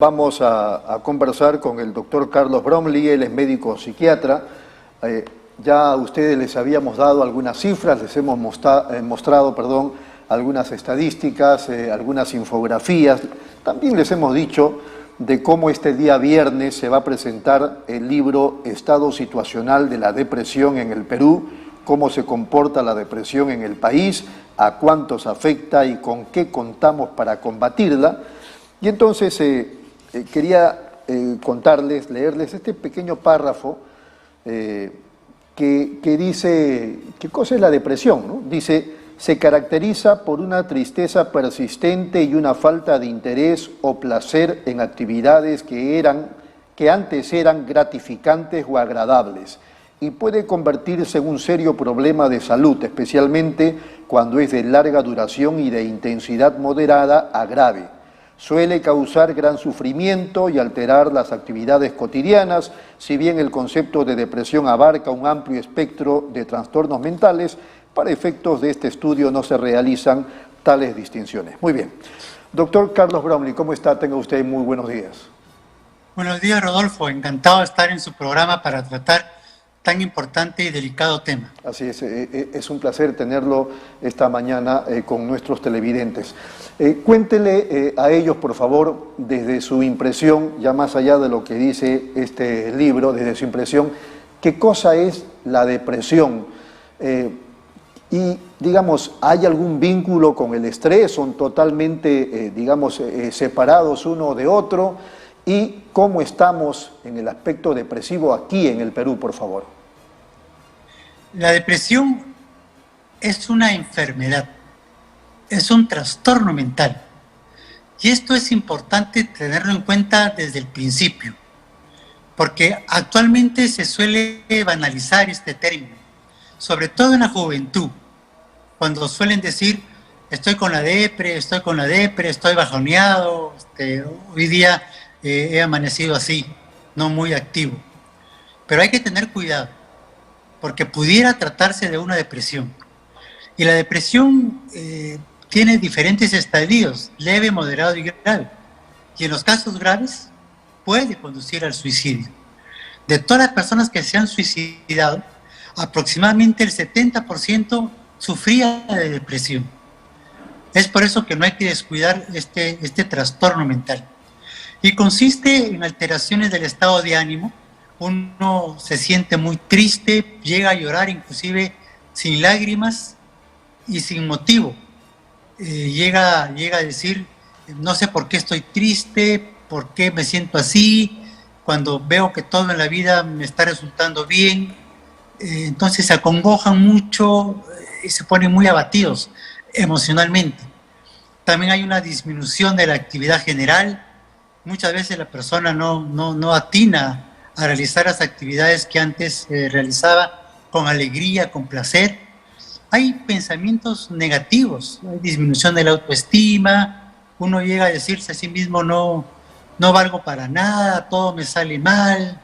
Vamos a conversar con el doctor Carlos Bromley, él es médico psiquiatra. Ya a ustedes les habíamos dado algunas cifras, les hemos mostrado algunas estadísticas, algunas infografías. También les hemos dicho de cómo este día viernes se va a presentar el libro Estado Situacional de la Depresión en el Perú, cómo se comporta la depresión en el país, a cuántos afecta y con qué contamos para combatirla. Y entonces quería leerles este pequeño párrafo que dice, ¿qué cosa es la depresión, no? Dice, se caracteriza por una tristeza persistente y una falta de interés o placer en actividades que antes eran gratificantes o agradables, y puede convertirse en un serio problema de salud, especialmente cuando es de larga duración y de intensidad moderada a grave. Suele causar gran sufrimiento y alterar las actividades cotidianas. Si bien el concepto de depresión abarca un amplio espectro de trastornos mentales, para efectos de este estudio no se realizan tales distinciones. Muy bien. Doctor Carlos Bromley, ¿cómo está? Tenga usted muy buenos días. Buenos días, Rodolfo. Encantado de estar en su programa para tratar tan importante y delicado tema. Así es un placer tenerlo esta mañana con nuestros televidentes. Cuéntele a ellos, por favor, desde su impresión, ya más allá de lo que dice este libro, desde su impresión, ¿qué cosa es la depresión? Y, digamos, ¿hay algún vínculo con el estrés? ¿Son totalmente, separados uno de otro? ¿Y cómo estamos en el aspecto depresivo aquí en el Perú, por favor? La depresión es una enfermedad, es un trastorno mental. Y esto es importante tenerlo en cuenta desde el principio, porque actualmente se suele banalizar este término, sobre todo en la juventud, cuando suelen decir, estoy con la depre, estoy bajoneado, hoy día he amanecido así, no muy activo. Pero hay que tener cuidado, porque pudiera tratarse de una depresión. Y la depresión tiene diferentes estadios, leve, moderado y grave. Y en los casos graves puede conducir al suicidio. De todas las personas que se han suicidado, aproximadamente el 70% sufría de depresión. Es por eso que no hay que descuidar este trastorno mental. Y consiste en alteraciones del estado de ánimo. Uno se siente muy triste, llega a llorar inclusive sin lágrimas y sin motivo. Llega a decir, no sé por qué estoy triste, por qué me siento así, cuando veo que todo en la vida me está resultando bien. Entonces se acongojan mucho y se ponen muy abatidos emocionalmente. También hay una disminución de la actividad general. Muchas veces la persona no atina a realizar las actividades que antes realizaba con alegría, con placer. Hay pensamientos negativos, hay disminución de la autoestima, uno llega a decirse a sí mismo no valgo para nada, todo me sale mal,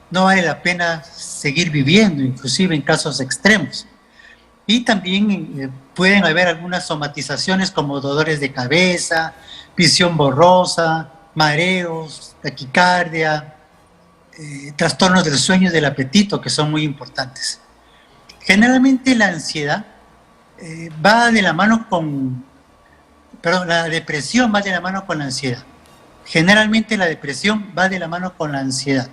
no vale la pena seguir viviendo, inclusive en casos extremos. Y también pueden haber algunas somatizaciones como dolores de cabeza, visión borrosa, mareos, taquicardia, trastornos del sueño y del apetito, que son muy importantes. Generalmente la ansiedad va de la mano la depresión va de la mano con la ansiedad. Generalmente la depresión va de la mano con la ansiedad.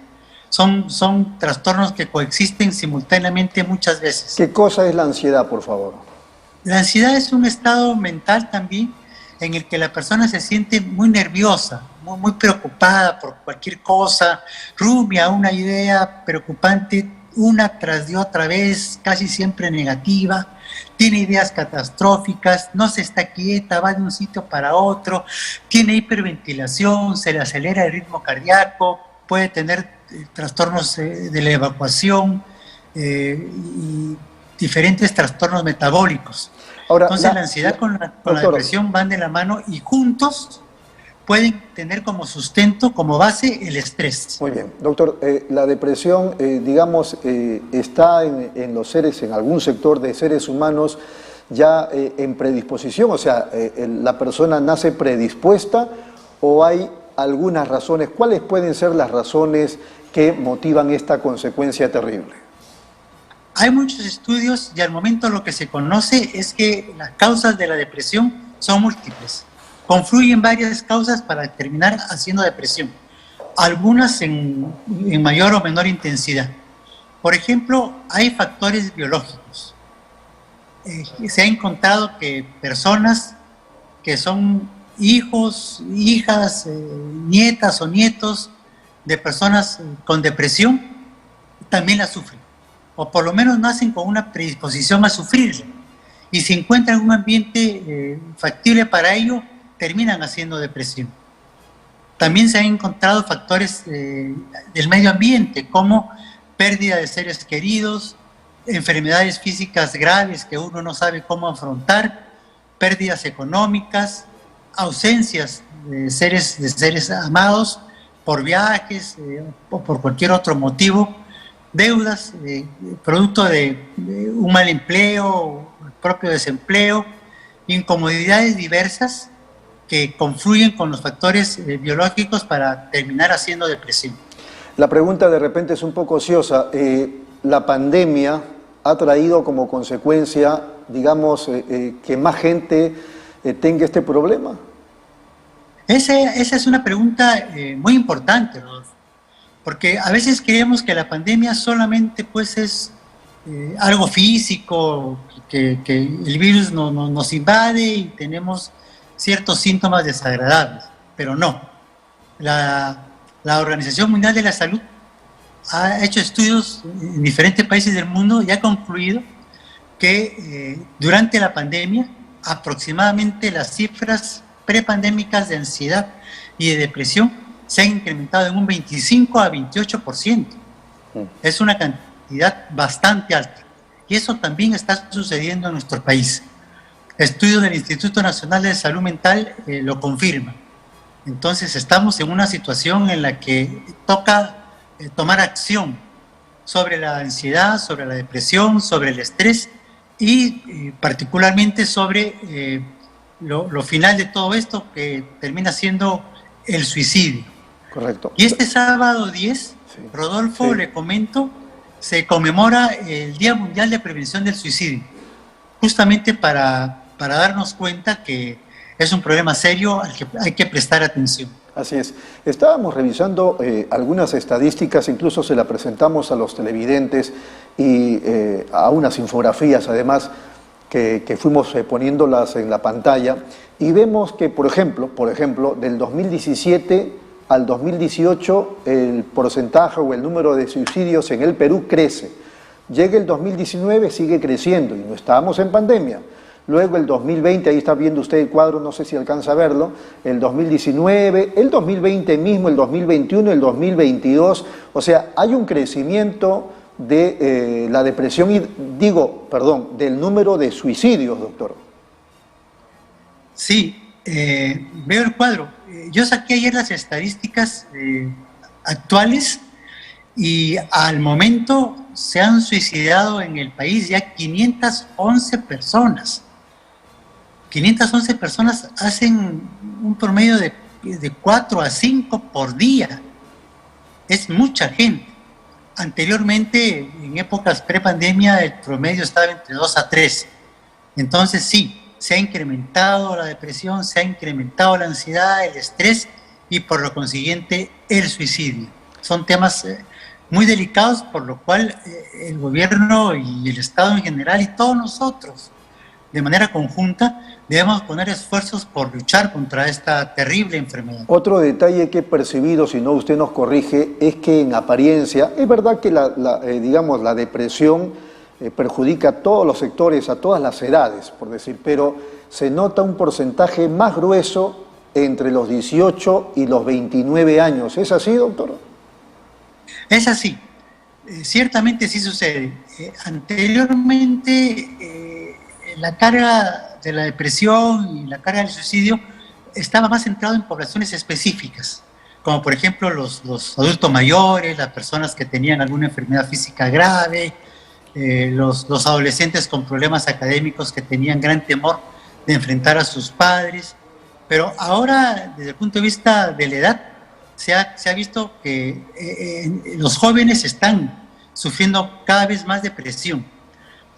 Son trastornos que coexisten simultáneamente muchas veces. ¿Qué cosa es la ansiedad, por favor? La ansiedad es un estado mental también en el que la persona se siente muy nerviosa, muy preocupada por cualquier cosa, rumia una idea preocupante una tras de otra vez, casi siempre negativa, tiene ideas catastróficas, no se está quieta, va de un sitio para otro, tiene hiperventilación, se le acelera el ritmo cardíaco, puede tener trastornos de la evacuación y diferentes trastornos metabólicos. Ahora, entonces la ansiedad con la depresión van de la mano y juntos pueden tener como sustento, como base, el estrés. Muy bien. Doctor, la depresión, está en los seres, en algún sector de seres humanos ya en predisposición, o sea, la persona nace predispuesta, o hay algunas razones. ¿Cuáles pueden ser las razones que motivan esta consecuencia terrible? Hay muchos estudios y al momento lo que se conoce es que las causas de la depresión son múltiples. Confluyen varias causas para terminar haciendo depresión, algunas en mayor o menor intensidad. Por ejemplo, hay factores biológicos. Se ha encontrado que personas que son hijos, hijas, nietas o nietos de personas con depresión también la sufren, o por lo menos nacen con una predisposición a sufrirla, y si encuentran un ambiente factible para ello, terminan haciendo depresión. También se han encontrado factores del medio ambiente, como pérdida de seres queridos, enfermedades físicas graves que uno no sabe cómo afrontar, pérdidas económicas, ausencias de seres amados por viajes o por cualquier otro motivo, deudas producto de un mal empleo, propio desempleo, incomodidades diversas que confluyen con los factores biológicos para terminar haciendo depresión. La pregunta de repente es un poco ociosa. ¿La pandemia ha traído como consecuencia, digamos, que más gente tenga este problema? Esa es una pregunta muy importante, Rodolfo, porque a veces creemos que la pandemia solamente pues es algo físico, que el virus nos invade y tenemos ciertos síntomas desagradables, pero no. La Organización Mundial de la Salud ha hecho estudios en diferentes países del mundo y ha concluido que durante la pandemia aproximadamente las cifras prepandémicas de ansiedad y de depresión se han incrementado en un 25 a 28%. Es una cantidad bastante alta y eso también está sucediendo en nuestro país. Estudios del Instituto Nacional de Salud Mental lo confirman. Entonces estamos en una situación en la que toca tomar acción sobre la ansiedad, sobre la depresión, sobre el estrés y particularmente sobre lo final de todo esto, que termina siendo el suicidio. Correcto. Y este sábado 10, sí, Rodolfo, sí, le comento, se conmemora el Día Mundial de Prevención del Suicidio, justamente para darnos cuenta que es un problema serio al que hay que prestar atención. Así es. Estábamos revisando algunas estadísticas, incluso se las presentamos a los televidentes y a unas infografías además que fuimos poniéndolas en la pantalla, y vemos que, por ejemplo, del 2017 al 2018 el porcentaje o el número de suicidios en el Perú crece. Llega el 2019, sigue creciendo y no estábamos en pandemia. Luego el 2020, ahí está viendo usted el cuadro, no sé si alcanza a verlo, el 2019, el 2020 mismo, el 2021, el 2022, o sea, hay un crecimiento de la depresión y, del número de suicidios, doctor. Sí, veo el cuadro. Yo saqué ayer las estadísticas actuales y al momento se han suicidado en el país ya 511 personas. 511 personas hacen un promedio de 4 a 5 por día. Es mucha gente. Anteriormente, en épocas prepandemia, el promedio estaba entre 2 a 3. Entonces sí, se ha incrementado la depresión, se ha incrementado la ansiedad, el estrés y por lo consiguiente el suicidio. Son temas muy delicados, por lo cual el gobierno y el Estado en general y todos nosotros de manera conjunta debemos poner esfuerzos por luchar contra esta terrible enfermedad. Otro detalle que he percibido, si no usted nos corrige, es que en apariencia, es verdad que la depresión perjudica a todos los sectores, a todas las edades, por decir, pero se nota un porcentaje más grueso entre los 18 y los 29 años. ¿Es así, doctor? Es así. Ciertamente sí sucede. Anteriormente, la carga de la depresión y la carga del suicidio estaba más centrado en poblaciones específicas, como por ejemplo los adultos mayores, las personas que tenían alguna enfermedad física grave, los adolescentes con problemas académicos que tenían gran temor de enfrentar a sus padres, Pero ahora, desde el punto de vista de la edad, se ha visto que los jóvenes están sufriendo cada vez más depresión.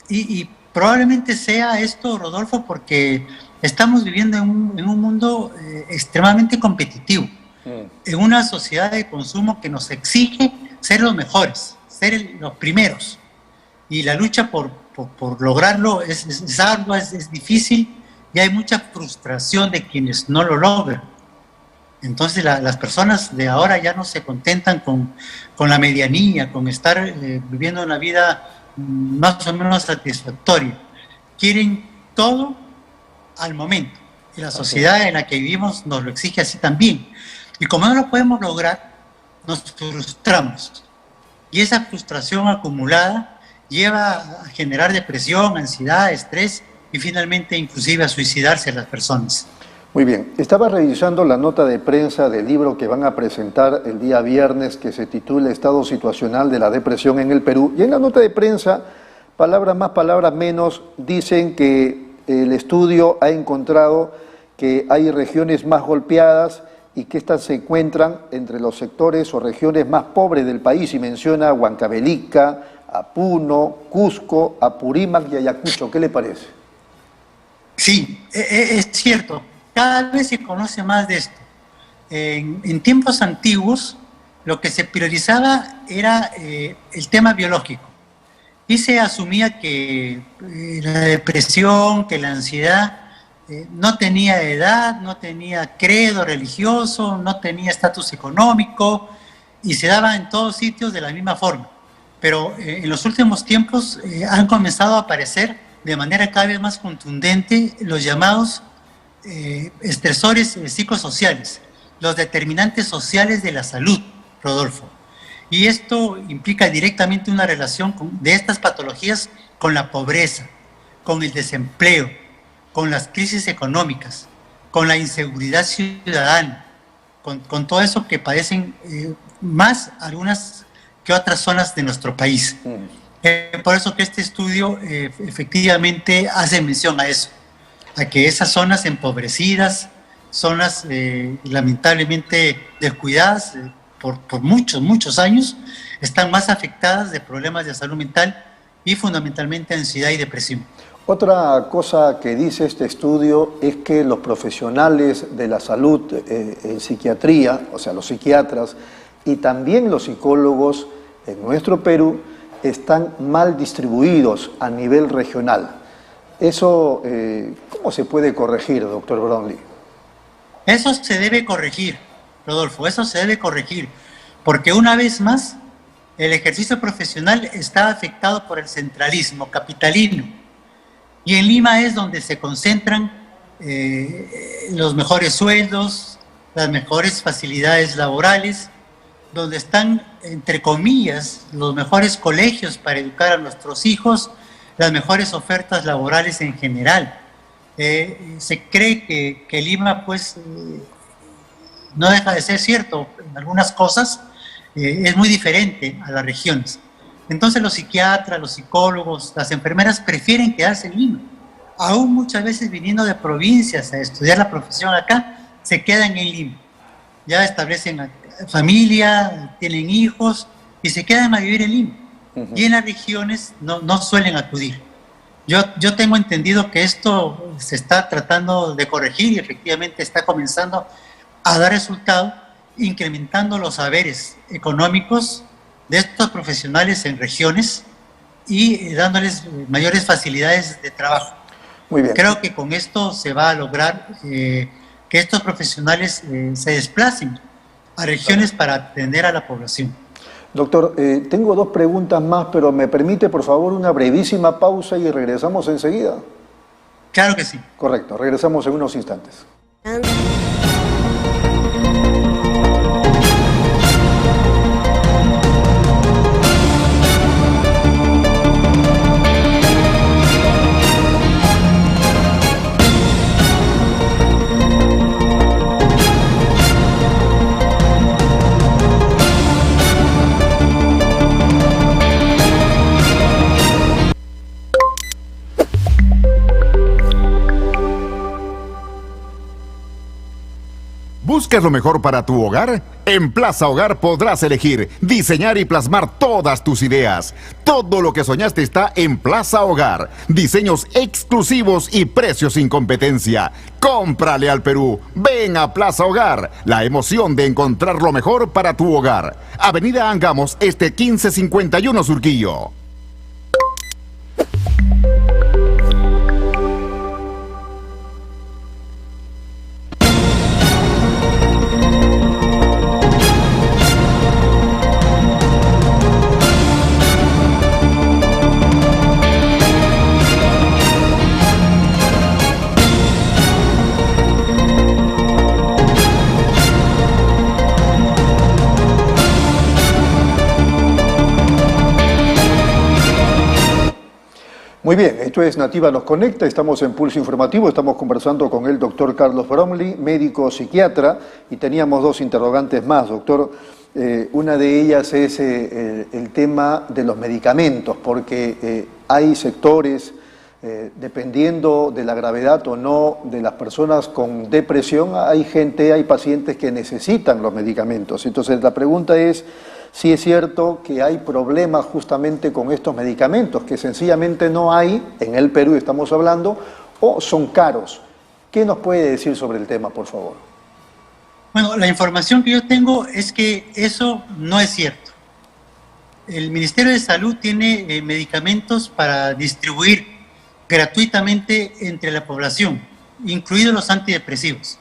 Y probablemente sea esto, Rodolfo, porque estamos viviendo en un mundo extremadamente competitivo, en una sociedad de consumo que nos exige ser los mejores, ser los primeros. Y la lucha por lograrlo es ardua, es difícil, y hay mucha frustración de quienes no lo logran. Entonces las personas de ahora ya no se contentan con la medianía, con estar viviendo una vida más o menos satisfactoria. Quieren todo al momento. Y la sociedad en la que vivimos nos lo exige así también. Y como no lo podemos lograr, nos frustramos. Y esa frustración acumulada lleva a generar depresión, ansiedad, estrés y finalmente inclusive a suicidarse a las personas. Muy bien, estaba revisando la nota de prensa del libro que van a presentar el día viernes, que se titula Estado situacional de la depresión en el Perú, y en la nota de prensa, palabras más, palabras menos, dicen que el estudio ha encontrado que hay regiones más golpeadas y que estas se encuentran entre los sectores o regiones más pobres del país, y menciona Huancavelica, a Puno, Cusco, Apurímac y Ayacucho. ¿Qué le parece? Sí, es cierto. Cada vez se conoce más de esto. En tiempos antiguos, lo que se priorizaba era el tema biológico. Y se asumía que la depresión, que la ansiedad no tenía edad, no tenía credo religioso, no tenía estatus económico, y se daba en todos sitios de la misma forma. Pero en los últimos tiempos han comenzado a aparecer de manera cada vez más contundente los llamados estresores psicosociales, los determinantes sociales de la salud, Rodolfo. Y esto implica directamente una relación de estas patologías con la pobreza, con el desempleo, con las crisis económicas, con la inseguridad ciudadana, con todo eso que padecen más algunas que otras zonas de nuestro país. Por eso que este estudio efectivamente hace mención a eso, a que esas zonas empobrecidas, zonas lamentablemente descuidadas por muchos años, están más afectadas de problemas de salud mental y fundamentalmente ansiedad y depresión. Otra cosa que dice este estudio es que los profesionales de la salud en psiquiatría, o sea, los psiquiatras y también los psicólogos en nuestro Perú están mal distribuidos a nivel regional. Eso, ¿cómo se puede corregir, doctor Brownlee? Eso se debe corregir, Rodolfo, eso se debe corregir, porque una vez más el ejercicio profesional está afectado por el centralismo capitalino, y en Lima es donde se concentran los mejores sueldos, las mejores facilidades laborales, donde están, entre comillas, los mejores colegios para educar a nuestros hijos, las mejores ofertas laborales en general. Se cree que Lima, pues, no deja de ser cierto en algunas cosas, es muy diferente a las regiones. Entonces los psiquiatras, los psicólogos, las enfermeras prefieren quedarse en Lima. Aún muchas veces viniendo de provincias a estudiar la profesión acá, se quedan en Lima. Ya establecen familia, tienen hijos y se quedan a vivir en Lima. Y en las regiones no suelen acudir. Yo tengo entendido que esto se está tratando de corregir y efectivamente está comenzando a dar resultado, incrementando los saberes económicos de estos profesionales en regiones y dándoles mayores facilidades de trabajo. Muy bien. Creo que con esto se va a lograr que estos profesionales se desplacen a regiones para atender a la población. Doctor, tengo dos preguntas más, pero me permite por favor una brevísima pausa y regresamos enseguida. Claro que sí. Correcto, regresamos en unos instantes. ¿Buscas lo mejor para tu hogar? En Plaza Hogar podrás elegir, diseñar y plasmar todas tus ideas. Todo lo que soñaste está en Plaza Hogar. Diseños exclusivos y precios sin competencia. Cómprale al Perú. Ven a Plaza Hogar. La emoción de encontrar lo mejor para tu hogar. Avenida Angamos, 1551 Surquillo. Muy bien, esto es Nativa nos conecta, estamos en Pulso Informativo, estamos conversando con el doctor Carlos Bromley, médico psiquiatra, y teníamos dos interrogantes más, doctor. Una de ellas es el tema de los medicamentos, porque hay sectores, dependiendo de la gravedad o no de las personas con depresión, hay pacientes que necesitan los medicamentos. Entonces la pregunta es, sí es cierto que hay problemas justamente con estos medicamentos, que sencillamente no hay, en el Perú estamos hablando, o son caros. ¿Qué nos puede decir sobre el tema, por favor? Bueno, la información que yo tengo es que eso no es cierto. El Ministerio de Salud tiene medicamentos para distribuir gratuitamente entre la población, incluidos los antidepresivos.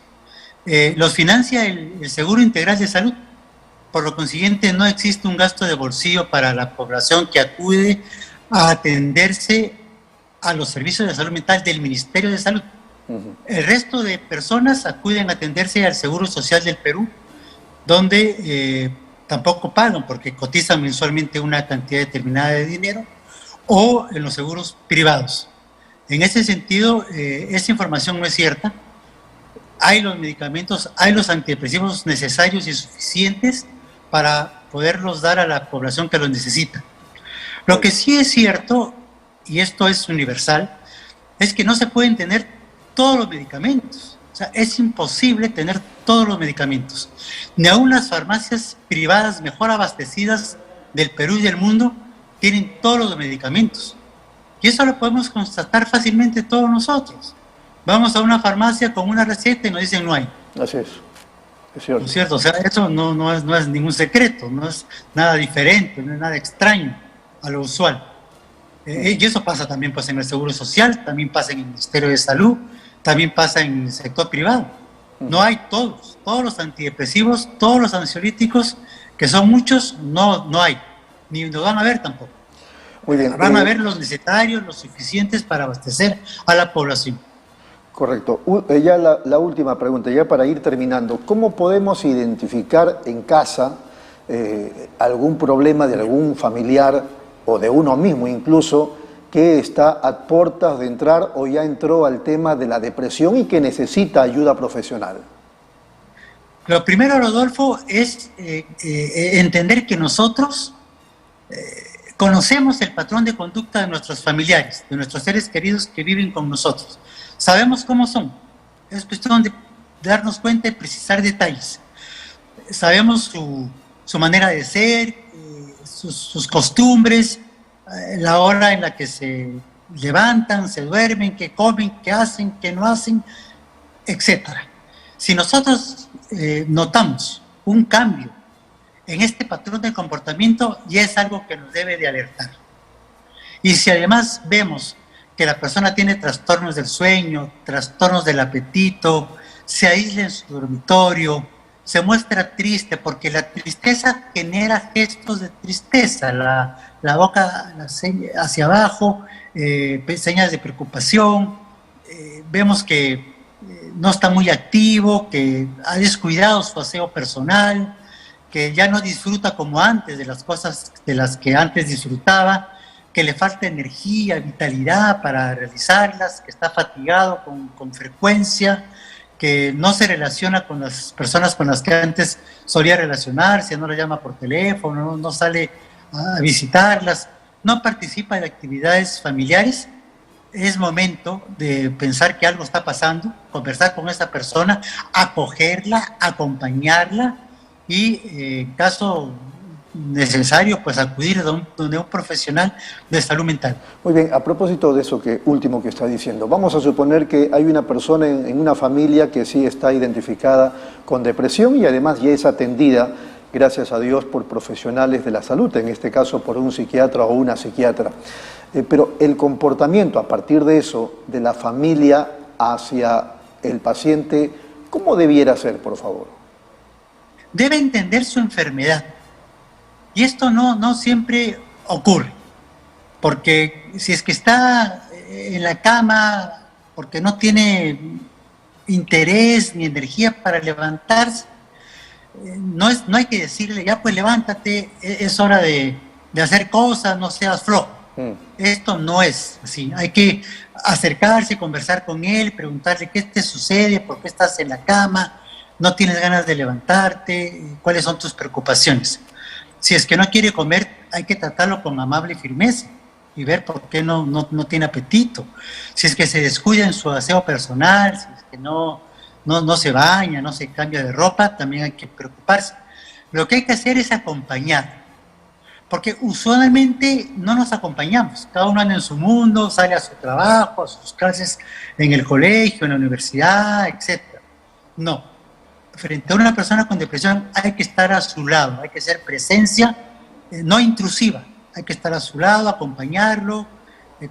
Los financia el Seguro Integral de Salud. Por lo consiguiente, no existe un gasto de bolsillo para la población que acude a atenderse a los servicios de salud mental del Ministerio de Salud. El resto de personas acuden a atenderse al Seguro Social del Perú, donde tampoco pagan porque cotizan mensualmente una cantidad determinada de dinero, o en los seguros privados. En ese sentido, esa información no es cierta. Hay los medicamentos, hay los antidepresivos necesarios y suficientes para poderlos dar a la población que los necesita. Lo que sí es cierto, y esto es universal, es que no se pueden tener todos los medicamentos. O sea, es imposible tener todos los medicamentos. Ni aun las farmacias privadas mejor abastecidas del Perú y del mundo tienen todos los medicamentos. Y eso lo podemos constatar fácilmente todos nosotros. Vamos a una farmacia con una receta y nos dicen no hay. Así es cierto. ¿No es cierto? O sea, eso no es ningún secreto, no es nada diferente, no es nada extraño a lo usual. Y eso pasa también pues, en el Seguro Social, también pasa en el Ministerio de Salud, también pasa en el sector privado. No hay todos los antidepresivos, todos los ansiolíticos, que son muchos, no hay, ni lo van a ver tampoco. Muy bien. Van a ver los necesarios, los suficientes para abastecer a la población. Correcto. Ya la última pregunta, ya para ir terminando. ¿Cómo podemos identificar en casa algún problema de algún familiar o de uno mismo incluso que está a puertas de entrar o ya entró al tema de la depresión y que necesita ayuda profesional? Lo primero, Rodolfo, es entender que nosotros conocemos el patrón de conducta de nuestros familiares, de nuestros seres queridos que viven con nosotros. Sabemos cómo son. Es cuestión de darnos cuenta y precisar detalles. Sabemos su manera de ser, sus costumbres, la hora en la que se levantan, se duermen, qué comen, qué hacen, qué no hacen, etc. Si nosotros notamos un cambio en este patrón de comportamiento, ya es algo que nos debe de alertar. Y si además vemos que la persona tiene trastornos del sueño, trastornos del apetito, se aísla en su dormitorio, se muestra triste, porque la tristeza genera gestos de tristeza, la boca hacia abajo, señas de preocupación, vemos que no está muy activo, que ha descuidado su aseo personal, que ya no disfruta como antes de las cosas de las que antes disfrutaba, que le falta energía, vitalidad para realizarlas, que está fatigado con frecuencia, que no se relaciona con las personas con las que antes solía relacionarse, no lo llama por teléfono, no sale a visitarlas, no participa de actividades familiares. es momento de pensar que algo está pasando, conversar con esa persona, acogerla, acompañarla y, en caso necesario, pues acudir donde un profesional de salud mental. Muy bien, a propósito de eso último que está diciendo, vamos a suponer que hay una persona en una familia que sí está identificada con depresión y además ya es atendida, gracias a Dios, por profesionales de la salud, en este caso por un psiquiatra o una psiquiatra. Pero el comportamiento a partir de eso, de la familia hacia el paciente, ¿cómo debiera ser, por favor? Debe entender su enfermedad. Y esto no siempre ocurre, porque si es que está en la cama, porque no tiene interés ni energía para levantarse, no hay que decirle, ya pues levántate, es hora de hacer cosas, no seas flojo. Esto no es así, hay que acercarse, conversar con él, preguntarle qué te sucede, por qué estás en la cama, no tienes ganas de levantarte, cuáles son tus preocupaciones. Si es que no quiere comer, hay que tratarlo con amable firmeza y ver por qué no tiene apetito. Si es que se descuida en su aseo personal, si es que no se baña, no se cambia de ropa, también hay que preocuparse. Lo que hay que hacer es acompañar, porque usualmente no nos acompañamos. Cada uno anda en su mundo, sale a su trabajo, a sus clases en el colegio, en la universidad, etc. No. Frente a una persona con depresión hay que estar a su lado, hay que ser presencia no intrusiva, hay que estar a su lado, acompañarlo,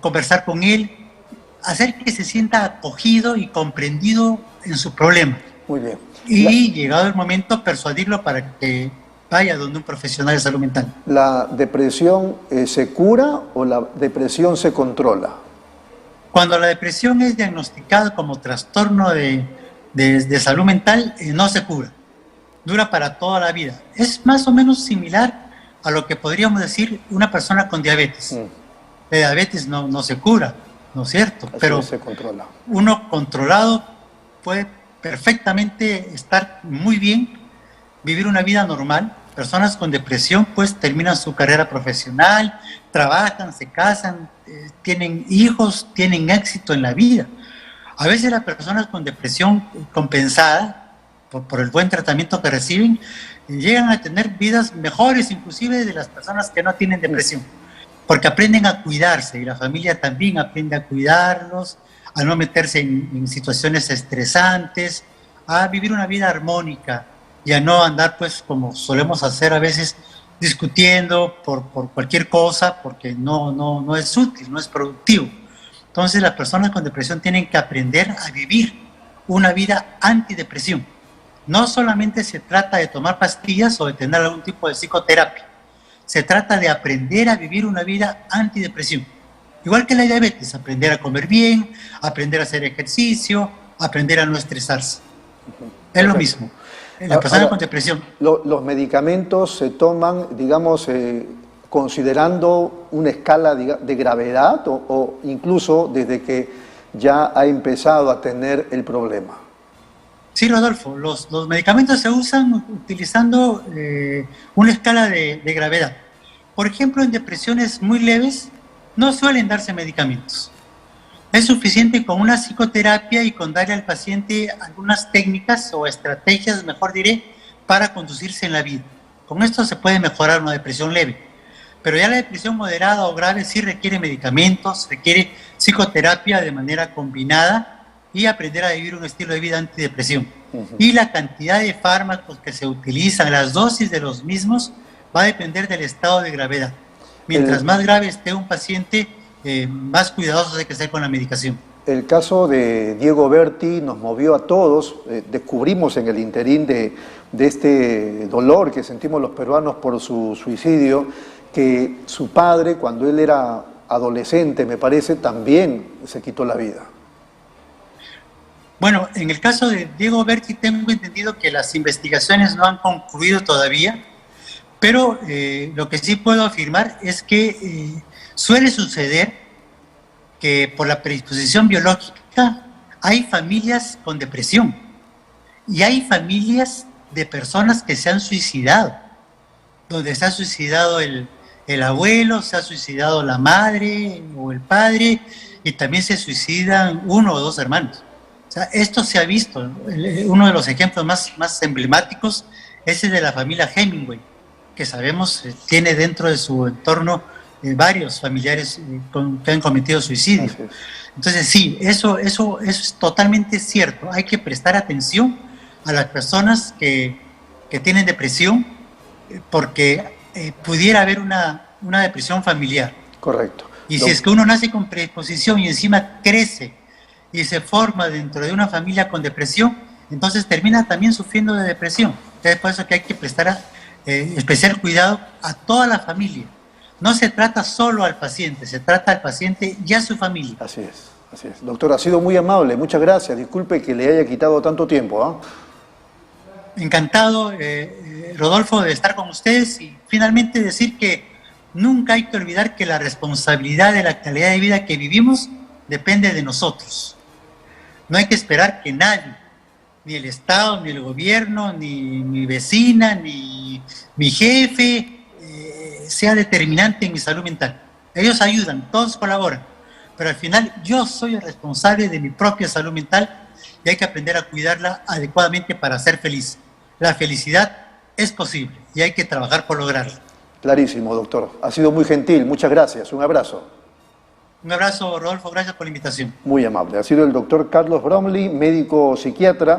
conversar con él, hacer que se sienta acogido y comprendido en su problema. Muy bien. Y llegado el momento, persuadirlo para que vaya donde un profesional de salud mental. ¿La depresión se cura o la depresión se controla? Cuando la depresión es diagnosticada como trastorno de salud mental, no se cura, dura para toda la vida. Es más o menos similar a lo que podríamos decir una persona con diabetes. La diabetes no se cura, ¿no es cierto? Así pero se controla. Uno controlado puede perfectamente estar muy bien, vivir una vida normal. Personas con depresión pues terminan su carrera profesional, trabajan, se casan, tienen hijos, tienen éxito en la vida. A veces las personas con depresión compensada por el buen tratamiento que reciben llegan a tener vidas mejores inclusive de las personas que no tienen depresión, porque aprenden a cuidarse y la familia también aprende a cuidarlos, a no meterse en situaciones estresantes, a vivir una vida armónica y a no andar pues como solemos hacer a veces discutiendo por cualquier cosa, porque no es útil, no es productivo. Entonces las personas con depresión tienen que aprender a vivir una vida antidepresión. No solamente se trata de tomar pastillas o de tener algún tipo de psicoterapia. Se trata de aprender a vivir una vida antidepresión. Igual que la diabetes, aprender a comer bien, aprender a hacer ejercicio, aprender a no estresarse. Es lo mismo. La persona con depresión. Los medicamentos se toman, digamos, considerando una escala de gravedad o incluso desde que ya ha empezado a tener el problema. Sí, Rodolfo, los medicamentos se usan utilizando una escala de gravedad. Por ejemplo, en depresiones muy leves no suelen darse medicamentos. Es suficiente con una psicoterapia y con darle al paciente algunas técnicas o estrategias, mejor diré, para conducirse en la vida. Con esto se puede mejorar una depresión leve. Pero ya la depresión moderada o grave sí requiere medicamentos, requiere psicoterapia de manera combinada y aprender a vivir un estilo de vida antidepresión. Y la cantidad de fármacos que se utilizan, las dosis de los mismos, va a depender del estado de gravedad. Mientras más grave esté un paciente, más cuidadosos hay que ser con la medicación. El caso de Diego Berti nos movió a todos. Descubrimos en el interín de este dolor que sentimos los peruanos por su suicidio, que su padre, cuando él era adolescente, me parece, también se quitó la vida. Bueno, en el caso de Diego Berti tengo entendido que las investigaciones no han concluido todavía, pero lo que sí puedo afirmar es que suele suceder que por la predisposición biológica hay familias con depresión y hay familias de personas que se han suicidado, donde se ha suicidado el abuelo, se ha suicidado la madre o el padre, y también se suicidan uno o dos hermanos. O sea, esto se ha visto. Uno de los ejemplos más emblemáticos es el de la familia Hemingway, que sabemos tiene dentro de su entorno varios familiares que han cometido suicidio. Entonces sí, eso es totalmente cierto. Hay que prestar atención a las personas que tienen depresión, porque pudiera haber una depresión familiar. Correcto. Y si es que uno nace con predisposición y encima crece y se forma dentro de una familia con depresión, entonces termina también sufriendo de depresión. Es por eso que hay que prestar especial cuidado a toda la familia. No se trata solo al paciente, se trata al paciente y a su familia. Así es, así es. Doctor, ha sido muy amable, muchas gracias. Disculpe que le haya quitado tanto tiempo, ¿eh? Encantado, Rodolfo, de estar con ustedes y finalmente decir que nunca hay que olvidar que la responsabilidad de la calidad de vida que vivimos depende de nosotros. No hay que esperar que nadie, ni el Estado, ni el gobierno, ni mi vecina, ni mi jefe, sea determinante en mi salud mental. Ellos ayudan, todos colaboran, pero al final yo soy el responsable de mi propia salud mental y hay que aprender a cuidarla adecuadamente para ser feliz. La felicidad es posible y hay que trabajar por lograrla. Clarísimo, doctor. Ha sido muy gentil, muchas gracias. Un abrazo. Un abrazo, Rodolfo, gracias por la invitación. Muy amable. Ha sido el doctor Carlos Bromley, médico psiquiatra.